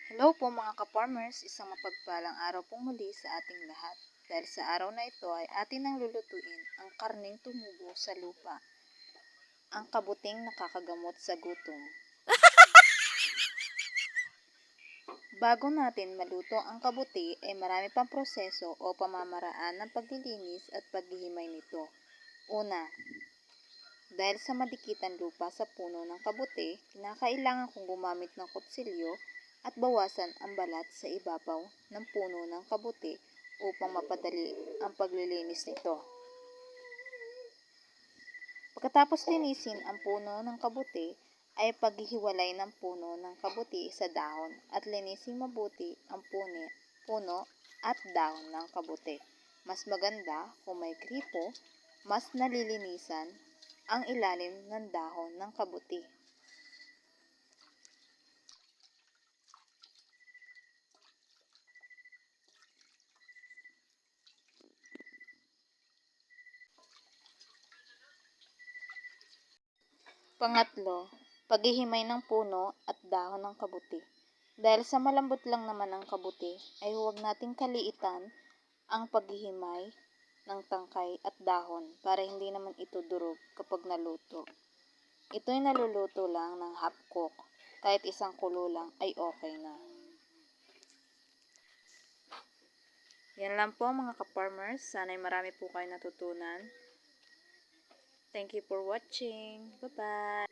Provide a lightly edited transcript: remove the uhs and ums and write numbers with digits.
Hello po mga ka-farmers, isang mapagpalang araw pong muli sa ating lahat. Dahil sa araw na ito ay atin nang lulutuin ang karneng tumubo sa lupa, ang kabuting nakakagamot sa gutom. Bago natin maluto ang kabuti ay marami pang proseso o pamamaraan ng paglilinis at paghihimay nito. Una, dahil sa madikitan lupa sa puno ng kabuti, kinakailangan kong gumamit ng kutsilyo at bawasan ang balat sa ibabaw ng puno ng kabuti upang mapadali ang paglilinis nito. Pagkatapos linisin ang puno ng kabuti, ay paghihiwalay ng puno ng kabuti sa dahon at linisin mabuti ang puno at dahon ng kabuti. Mas maganda kung may gripo, mas nalilinisan ang ilalim ng dahon ng kabuti. Pangatlo, paghihimay ng puno at dahon ng kabuti. Dahil sa malambot lang naman ang kabuti, ay huwag nating kaliitan ang paghihimay ng tangkay at dahon para hindi naman ito durog kapag naluto. Ito'y naluluto lang ng half cook, kahit isang kulo lang ay okay na. Yan lang po mga ka-farmers, sana'y marami po kayo natutunan. Thank you for watching. Bye-bye!